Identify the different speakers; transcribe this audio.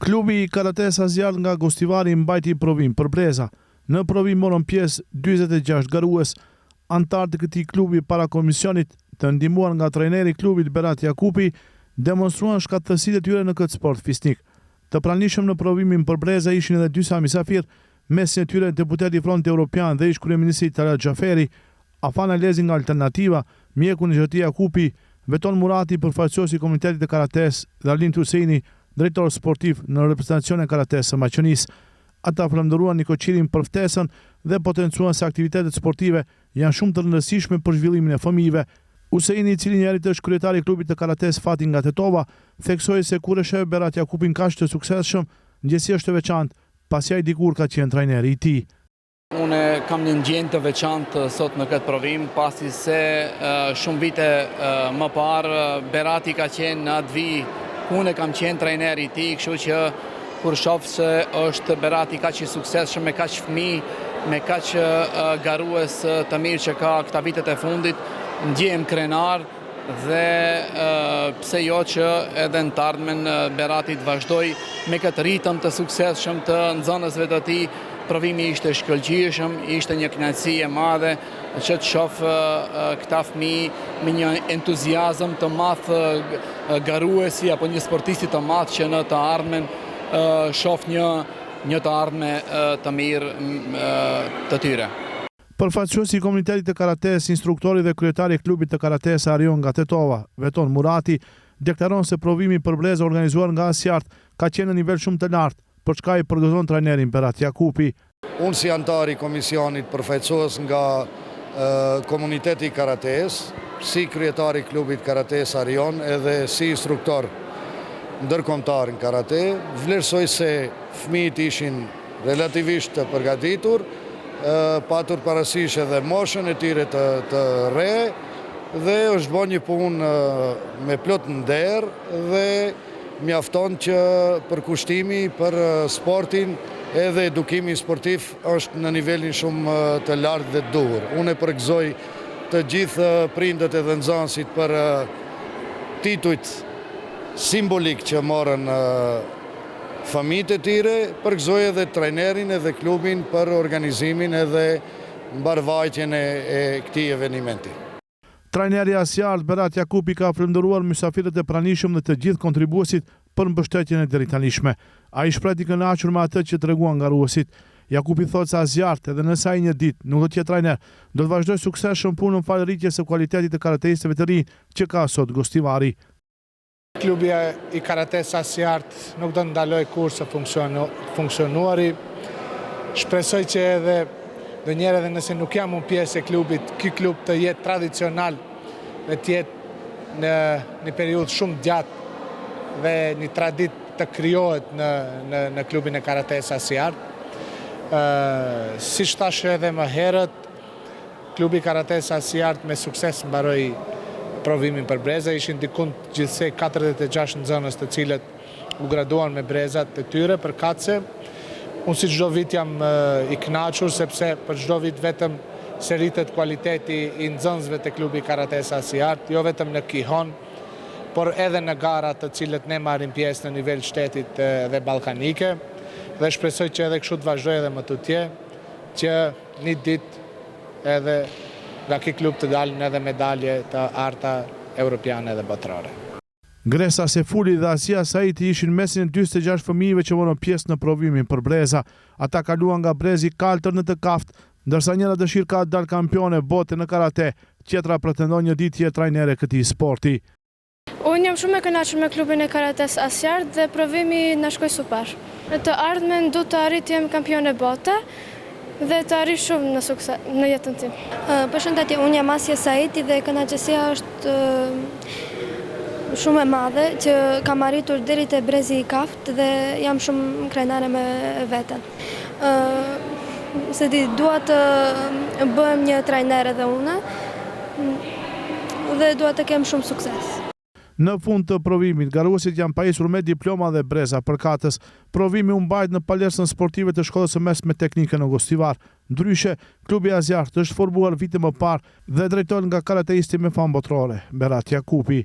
Speaker 1: Klubi i Karates Asjart nga Gostivari mbajti provim për breza. Në provim morën pjesë 46 garues. Antar të këtij klubi para komisionit, të ndihmuar nga trajneri i klubit Berat Jakupi, demonstruan shkatësitë e tyre në këtë sport fisnik. Të pranishëm në provimin për breza ishin edhe dy mysafir, mesin e tyre deputeti i Frontit Evropian dhe ish kryeministri Talat Xhaferi, Afan Alezi nga Alternativa, mjeku Nexhati Jakupi, Veton Murati, përfaqësuesi i komunitetit të Karates, dhe Arlin Huseni, drejtor sportiv në reprezentacionin e Karates së Maqenisë. Ata falënderuan Nikoqirin për ftesën dhe potencuan se aktivitetet sportive janë shumë të rëndësishme për zhvillimin e fëmijëve. Huseni, i cili njëherë është kryetari i klubit të Karates Fati nga Tetova, theksoi se kur e sheh Berat Jakupin kaq të suksesshëm, ndjesia është e veçantë, pasi ai dikur ka qenë trajneri i tij.
Speaker 2: Unë kam një ndjenjë të veçantë sot në këtë provim, pasi se shumë vite më parë Berati ka qenë në atë vijë ku unë kam qenë trajneri i tij, kështu që kur shoh se është Berati kaq i suksesshëm, me kaq fëmijë, me kaq garues të mirë që ka këta vitet e fundit, ndjehem krenar dhe pse jo që edhe në të ardhmen Berati të vazhdoj me këtë ritëm të suksesshëm të nxënësve të tij. Provimi ishte shkëlqyeshëm, ishte një kënaqësi e madhe që të shoh këta fëmijë me një entuziazëm të madh garuesi apo një sportisti të madh që në të ardhmen shoh një të ardhme të mirë të tyre.
Speaker 1: Përfaqësuesi i komunitetit të Karates, instruktori dhe kryetari i klubit të Karates Arion nga Tetova, Veton Murati, deklaron se provimi për breza organizuar nga Asjart ka qenë në nivel shumë të lartë, për çka i përgëzon trajnerin Berat Jakupi.
Speaker 3: Unë si antar i komisionit përfaqësues nga komuniteti Karates, si kryetari i klubit Karates Arion edhe si instruktor ndërkombëtar në karate, vlerësoj se fëmijët ishin relativisht të përgatitur, patur parasysh edhe moshën e tyre të re, dhe është bërë një punë me plot nder dhe mjafton që përkushtimi për sportin edhe edukimi sportiv është në nivelin shumë të lartë dhe të duhur. Unë e përgëzoj të gjithë prindët edhe nxënësit për titujt simbolik që morën fëmijët e tyre, përgëzoj edhe trajnerin edhe klubin për organizimin edhe mbarvajtjen e këtij eventi.
Speaker 1: Trajneri Asjart Berat Jakupi ka falënderuar mysafirët e pranishëm dhe të gjithë kontribuesit për mbështetjen e drejtanishme. Ai shpreh i kënaqur me atë që treguan garuesit. Jakupi thotë se Asjart, edhe nëse ai një ditë nuk do të jetë trajner, do të vazhdojë suksesshëm punën falë rritjes së kualitetit të karateistëve të rinj që ka sot Gostivari.
Speaker 4: Klubi i Karates Asjart nuk do të ndalojë kurse funksionuari. Shpresoj që edhe dhe njerë edhe nëse nuk jam unë pjesë e klubit, ky klub të jetë tradicional dhe të jetë në një periudhë shumë gjatë dhe një tradit të krijohet në klubin e Karates Asjart. Si thash edhe më herët, klubi Karates Asjart me sukses mbaroi provimin për breza, ishin dikun gjithsej 46 nxënës të cilët u graduan me brezat të tyre për katse. Unë si çdo vit jam i kënaqur sepse për çdo vit vetëm se rritet kualiteti i nxënësve të klubi Karates Asjart, jo vetëm në Kihon, por edhe në garat të cilët ne marrim pjesë në nivel shtetit dhe ballkanike, dhe shpresoj që edhe kështu të vazhdojë edhe më tutje, që një ditë edhe nga ky klub të dalin edhe medalje të arta europiane dhe botërore.
Speaker 1: Gresa Sefuli dhe Asia Saiti ishin mesin e 46 fëmijëve që morën pjesë në provimin për breza. Ata kaluan nga brezi kaltër në të kaft, ndërsa njëra dëshirë ka dalë kampione bote në karate, tjetra pretendon një ditë të jetë trajnere këtij sporti.
Speaker 5: Unë jam shumë e kënaqur me klubin e Karates Asjart dhe provimi na shkoi super. Në të ardhmen du të arrit të jem kampione bote dhe të arrit shumë në sukses në jetën tim.
Speaker 6: Përshëndetje, unë jam Asia Saiti dhe kënaqësia është shumë e madhe që kam arritur deri te brezi i kaft dhe jam shumë krenare me veten. Se di, dua të bëhem një trajner edhe unë dhe dua të kem shumë sukses.
Speaker 1: Në fund të provimit, garuesit janë pajisur me diploma dhe breza përkatës. Provimi u mbajt në palestrën sportive të shkollës së mesme teknike në Gostivar. Ndryshe, klubi Asjart është formuar vite më parë dhe drejtohet nga karateisti me famë botërore, Berat Jakupi.